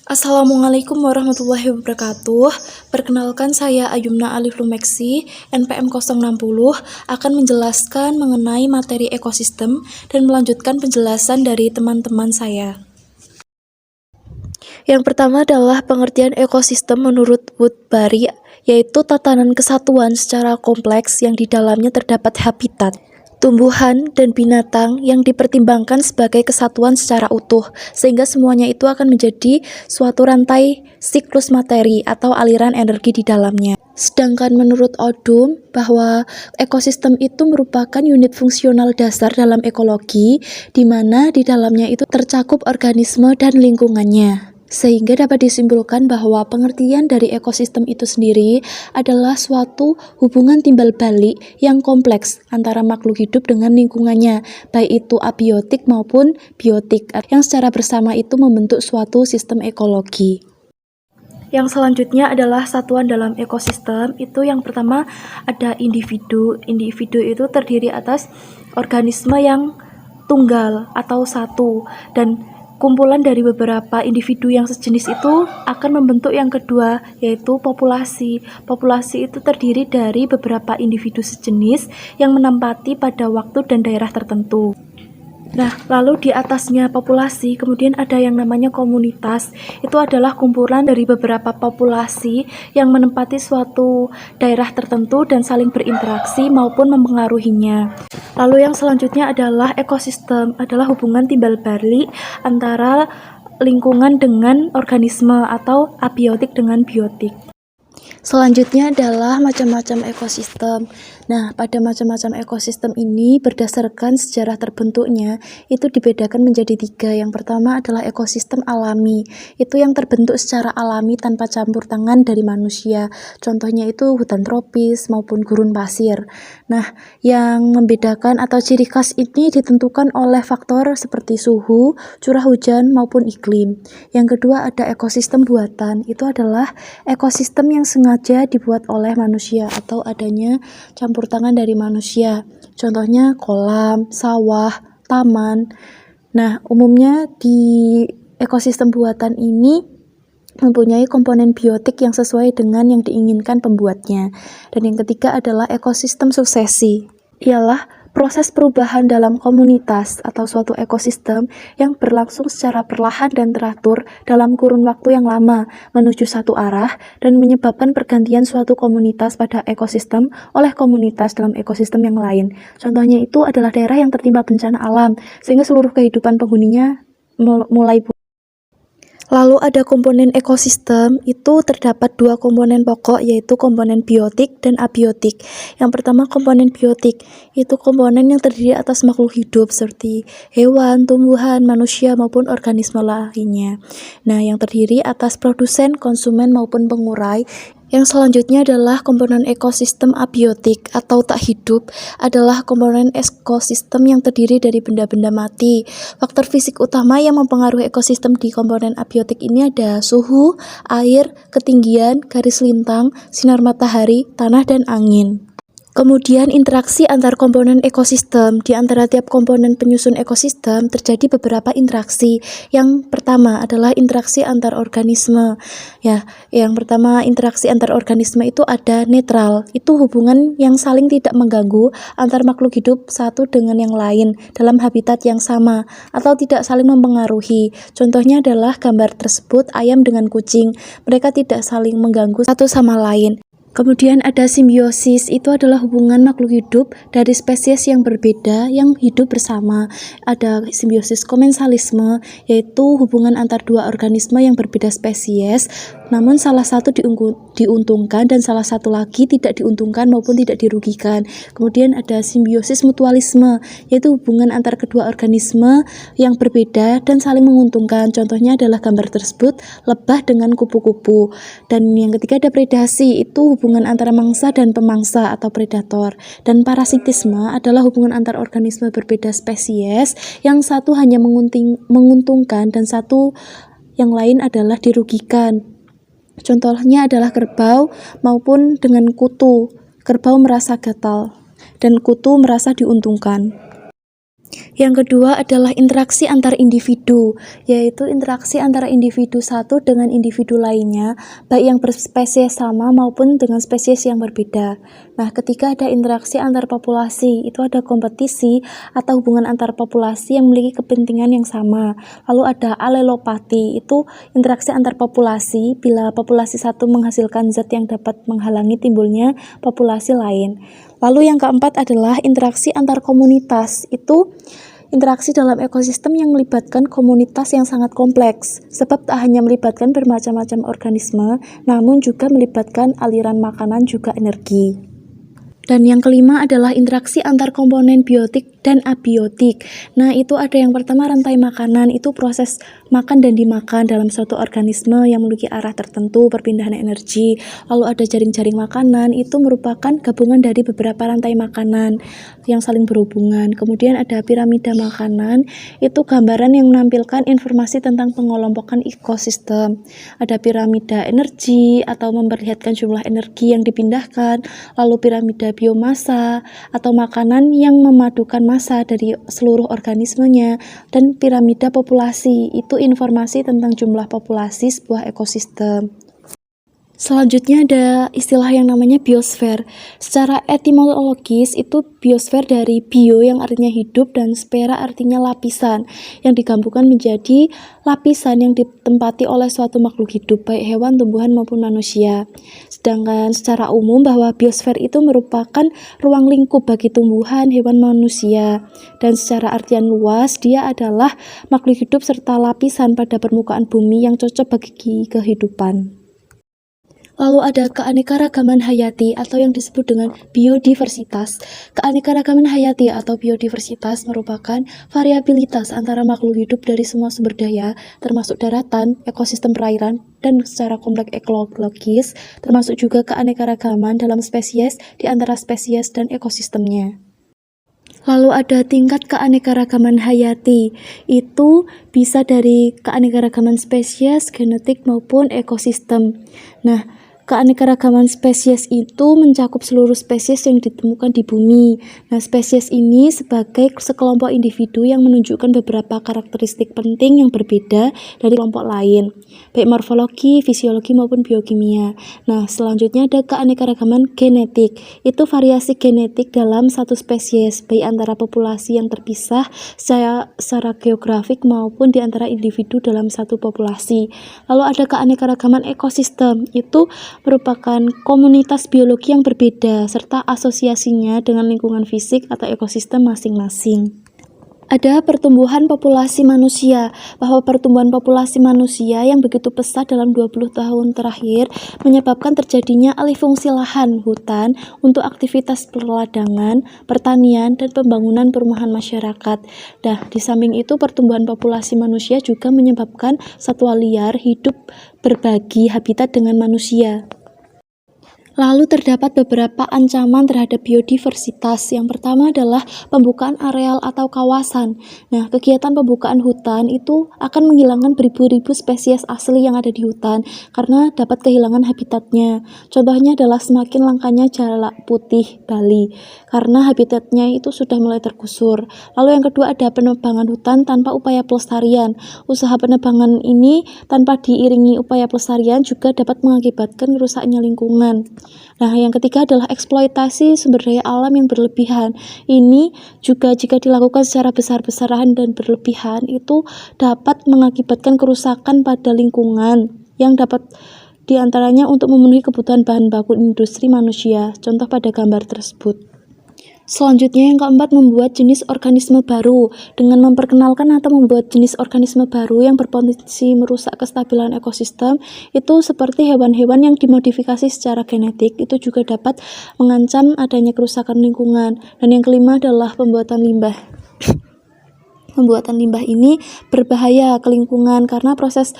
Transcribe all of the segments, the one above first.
Assalamualaikum warahmatullahi wabarakatuh. Perkenalkan saya Ayumna Alif Lumeksi, NPM 060, akan menjelaskan mengenai materi ekosistem dan melanjutkan penjelasan dari teman-teman saya. Yang pertama adalah pengertian ekosistem menurut Woodbury, yaitu tatanan kesatuan secara kompleks yang di dalamnya terdapat habitat, tumbuhan, dan binatang yang dipertimbangkan sebagai kesatuan secara utuh, sehingga semuanya itu akan menjadi suatu rantai siklus materi atau aliran energi di dalamnya. Sedangkan menurut Odum, bahwa ekosistem itu merupakan unit fungsional dasar dalam ekologi, di mana di dalamnya itu tercakup organisme dan lingkungannya. Sehingga dapat disimpulkan bahwa pengertian dari ekosistem itu sendiri adalah suatu hubungan timbal balik yang kompleks antara makhluk hidup dengan lingkungannya, baik itu abiotik maupun biotik, yang secara bersama itu membentuk suatu sistem ekologi. Yang selanjutnya adalah satuan dalam ekosistem. Itu yang pertama ada individu. Individu itu terdiri atas organisme yang tunggal atau satu, dan kumpulan dari beberapa individu yang sejenis itu akan membentuk yang kedua, yaitu populasi. Populasi itu terdiri dari beberapa individu sejenis yang menempati pada waktu dan daerah tertentu. Nah, lalu di atasnya populasi, kemudian ada yang namanya komunitas. Itu adalah kumpulan dari beberapa populasi yang menempati suatu daerah tertentu dan saling berinteraksi maupun mempengaruhinya. Lalu yang selanjutnya adalah ekosistem, adalah hubungan timbal balik antara lingkungan dengan organisme atau abiotik dengan biotik. Selanjutnya adalah macam-macam ekosistem. Nah, pada macam-macam ekosistem ini berdasarkan sejarah terbentuknya itu dibedakan menjadi 3. Yang pertama adalah ekosistem alami. Itu yang terbentuk secara alami tanpa campur tangan dari manusia. Contohnya itu hutan tropis maupun gurun pasir. Nah, yang membedakan atau ciri khas ini ditentukan oleh faktor seperti suhu, curah hujan maupun iklim. Yang kedua ada ekosistem buatan. Itu adalah ekosistem yang sengaja dibuat oleh manusia atau adanya campur tangan dari manusia. Contohnya kolam, sawah, taman. Nah, umumnya di ekosistem buatan ini mempunyai komponen biotik yang sesuai dengan yang diinginkan pembuatnya. Dan yang ketiga adalah ekosistem suksesi. Ialah proses perubahan dalam komunitas atau suatu ekosistem yang berlangsung secara perlahan dan teratur dalam kurun waktu yang lama menuju satu arah dan menyebabkan pergantian suatu komunitas pada ekosistem oleh komunitas dalam ekosistem yang lain. Contohnya itu adalah daerah yang tertimpa bencana alam sehingga seluruh kehidupan penghuninya mulai punah. Lalu ada komponen ekosistem, itu terdapat 2 komponen pokok, yaitu komponen biotik dan abiotik. Yang pertama komponen biotik, itu komponen yang terdiri atas makhluk hidup seperti hewan, tumbuhan, manusia maupun organisme lainnya. Nah, yang terdiri atas produsen, konsumen maupun pengurai. Yang selanjutnya adalah komponen ekosistem abiotik atau tak hidup, adalah komponen ekosistem yang terdiri dari benda-benda mati. Faktor fisik utama yang mempengaruhi ekosistem di komponen abiotik ini ada suhu, air, ketinggian, garis lintang, sinar matahari, tanah, dan angin. Kemudian interaksi antar komponen ekosistem. Di antara tiap komponen penyusun ekosistem terjadi beberapa interaksi. Yang pertama adalah interaksi antar organisme. Ya, yang pertama interaksi antar organisme itu ada netral. Itu hubungan yang saling tidak mengganggu antar makhluk hidup satu dengan yang lain dalam habitat yang sama atau tidak saling mempengaruhi. Contohnya adalah gambar tersebut ayam dengan kucing. Mereka tidak saling mengganggu satu sama lain. Kemudian ada simbiosis, itu adalah hubungan makhluk hidup dari spesies yang berbeda yang hidup bersama. Ada simbiosis komensalisme, yaitu hubungan antar dua organisme yang berbeda spesies, namun salah satu diuntungkan dan salah satu lagi tidak diuntungkan maupun tidak dirugikan. Kemudian ada simbiosis mutualisme, yaitu hubungan antar kedua organisme yang berbeda dan saling menguntungkan. Contohnya adalah gambar tersebut, lebah dengan kupu-kupu. Dan yang ketiga ada predasi, itu hubungan antara mangsa dan pemangsa atau predator. Dan parasitisme adalah hubungan antar organisme berbeda spesies yang satu hanya menguntungkan dan satu yang lain adalah dirugikan. Contohnya adalah kerbau maupun dengan kutu. Kerbau merasa gatal dan kutu merasa diuntungkan. Yang kedua adalah interaksi antar individu, yaitu interaksi antara individu satu dengan individu lainnya, baik yang berspesies sama maupun dengan spesies yang berbeda. Nah, ketika ada interaksi antar populasi, itu ada kompetisi atau hubungan antar populasi yang memiliki kepentingan yang sama. Lalu ada alelopati, itu interaksi antar populasi bila populasi satu menghasilkan zat yang dapat menghalangi timbulnya populasi lain. Lalu yang keempat adalah interaksi antar komunitas, itu interaksi dalam ekosistem yang melibatkan komunitas yang sangat kompleks, sebab tak hanya melibatkan bermacam-macam organisme, namun juga melibatkan aliran makanan juga energi. Dan yang kelima adalah interaksi antar komponen biotik dan abiotik. Nah, itu ada yang pertama rantai makanan, itu proses makan dan dimakan dalam suatu organisme yang memiliki arah tertentu perpindahan energi. Lalu ada jaring-jaring makanan, itu merupakan gabungan dari beberapa rantai makanan yang saling berhubungan. Kemudian ada piramida makanan, itu gambaran yang menampilkan informasi tentang pengelompokan ekosistem. Ada piramida energi atau memperlihatkan jumlah energi yang dipindahkan, lalu piramida biomasa atau makanan yang memadukan massa dari seluruh organismenya, dan piramida populasi, itu informasi tentang jumlah populasi sebuah ekosistem. Selanjutnya ada istilah yang namanya biosfer. Secara etimologis itu biosfer dari bio yang artinya hidup dan sfera artinya lapisan, yang digabungkan menjadi lapisan yang ditempati oleh suatu makhluk hidup baik hewan, tumbuhan maupun manusia. Sedangkan secara umum bahwa biosfer itu merupakan ruang lingkup bagi tumbuhan, hewan, manusia. Dan secara artian luas dia adalah makhluk hidup serta lapisan pada permukaan bumi yang cocok bagi kehidupan. Lalu ada keanekaragaman hayati atau yang disebut dengan biodiversitas. Keanekaragaman hayati atau biodiversitas merupakan variabilitas antara makhluk hidup dari semua sumber daya, termasuk daratan, ekosistem perairan, dan secara kompleks ekologis, termasuk juga keanekaragaman dalam spesies di antara spesies dan ekosistemnya. Lalu ada tingkat keanekaragaman hayati, itu bisa dari keanekaragaman spesies, genetik, maupun ekosistem. Nah, keanekaragaman spesies itu mencakup seluruh spesies yang ditemukan di bumi. Nah, spesies ini sebagai sekelompok individu yang menunjukkan beberapa karakteristik penting yang berbeda dari kelompok lain, baik morfologi, fisiologi, maupun biokimia. Nah, selanjutnya ada keanekaragaman genetik, itu variasi genetik dalam satu spesies, baik antara populasi yang terpisah secara geografik maupun di antara individu dalam satu populasi. Lalu ada keanekaragaman ekosistem, itu merupakan komunitas biologi yang berbeda serta asosiasinya dengan lingkungan fisik atau ekosistem masing-masing. Ada pertumbuhan populasi manusia, bahwa pertumbuhan populasi manusia yang begitu pesat dalam 20 tahun terakhir menyebabkan terjadinya alih fungsi lahan hutan untuk aktivitas perladangan, pertanian, dan pembangunan perumahan masyarakat. Nah, di samping itu pertumbuhan populasi manusia juga menyebabkan satwa liar hidup berbagi habitat dengan manusia. Lalu terdapat beberapa ancaman terhadap biodiversitas. Yang pertama adalah pembukaan areal atau kawasan. Nah, kegiatan pembukaan hutan itu akan menghilangkan beribu-ribu spesies asli yang ada di hutan karena dapat kehilangan habitatnya. Contohnya adalah semakin langkanya jalak putih Bali karena habitatnya itu sudah mulai tergusur. Lalu yang kedua ada penebangan hutan tanpa upaya pelestarian. Usaha penebangan ini tanpa diiringi upaya pelestarian juga dapat mengakibatkan rusaknya lingkungan. Nah, yang ketiga adalah eksploitasi sumber daya alam yang berlebihan. Ini juga jika dilakukan secara besar-besaran dan berlebihan itu dapat mengakibatkan kerusakan pada lingkungan yang dapat diantaranya untuk memenuhi kebutuhan bahan baku industri manusia. Contoh pada gambar tersebut. Selanjutnya yang keempat, membuat jenis organisme baru. Dengan memperkenalkan atau membuat jenis organisme baru yang berpotensi merusak kestabilan ekosistem, itu seperti hewan-hewan yang dimodifikasi secara genetik, itu juga dapat mengancam adanya kerusakan lingkungan. Dan yang kelima adalah pembuatan limbah. Pembuatan limbah ini berbahaya ke lingkungan karena proses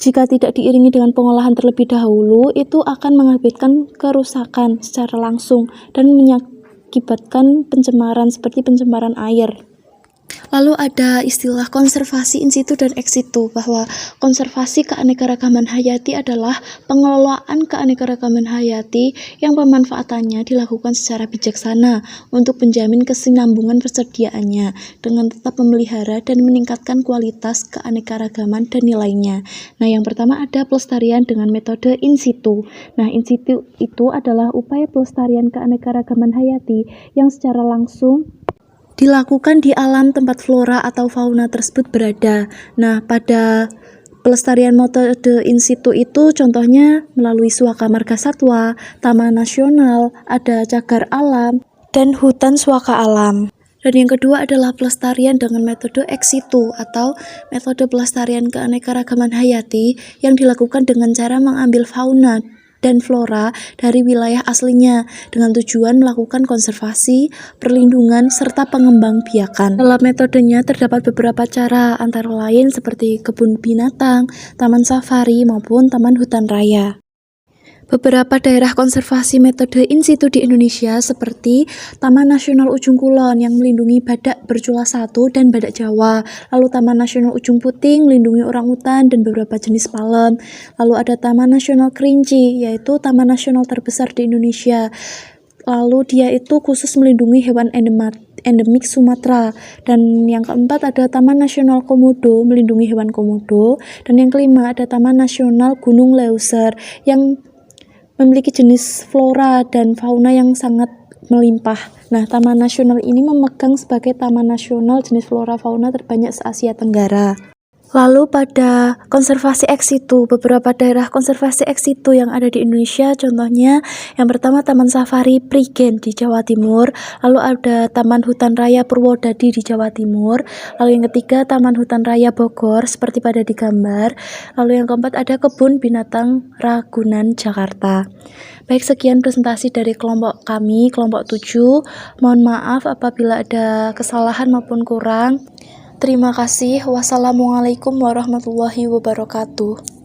jika tidak diiringi dengan pengolahan terlebih dahulu, itu akan mengakibatkan kerusakan secara langsung dan mengakibatkan pencemaran seperti pencemaran air. Lalu ada istilah konservasi in situ dan ex situ, bahwa konservasi keanekaragaman hayati adalah pengelolaan keanekaragaman hayati yang pemanfaatannya dilakukan secara bijaksana untuk menjamin kesinambungan persediaannya dengan tetap memelihara dan meningkatkan kualitas keanekaragaman dan nilainya. Nah, yang pertama ada pelestarian dengan metode in situ. Nah, in situ itu adalah upaya pelestarian keanekaragaman hayati yang secara langsung dilakukan di alam tempat flora atau fauna tersebut berada. Nah, pada pelestarian metode in situ itu contohnya melalui suaka marga satwa, taman nasional, ada cagar alam, dan hutan suaka alam. Dan yang kedua adalah pelestarian dengan metode ex situ atau metode pelestarian keanekaragaman hayati yang dilakukan dengan cara mengambil fauna dan flora dari wilayah aslinya dengan tujuan melakukan konservasi, perlindungan, serta pengembangbiakan. Dalam metodenya terdapat beberapa cara, antara lain seperti kebun binatang, taman safari, maupun taman hutan raya. Beberapa daerah konservasi metode in situ di Indonesia seperti Taman Nasional Ujung Kulon yang melindungi badak bercula 1 dan badak Jawa, lalu Taman Nasional Ujung Puting melindungi orangutan dan beberapa jenis palem, lalu ada Taman Nasional Kerinci yaitu taman nasional terbesar di Indonesia, lalu dia itu khusus melindungi hewan endemik Sumatera, dan yang keempat ada Taman Nasional Komodo melindungi hewan komodo, dan yang kelima ada Taman Nasional Gunung Leuser yang memiliki jenis flora dan fauna yang sangat melimpah. Nah, Taman Nasional ini memegang sebagai taman nasional jenis flora fauna terbanyak se-Asia Tenggara. Lalu pada konservasi ex situ, beberapa daerah konservasi ex situ yang ada di Indonesia, contohnya yang pertama Taman Safari Prigen di Jawa Timur, lalu ada Taman Hutan Raya Purwodadi di Jawa Timur, lalu yang ketiga Taman Hutan Raya Bogor seperti pada di gambar, lalu yang keempat ada Kebun Binatang Ragunan Jakarta. Baik, sekian presentasi dari kelompok kami, kelompok 7. Mohon maaf apabila ada kesalahan maupun kurang. Terima kasih. Wassalamualaikum warahmatullahi wabarakatuh.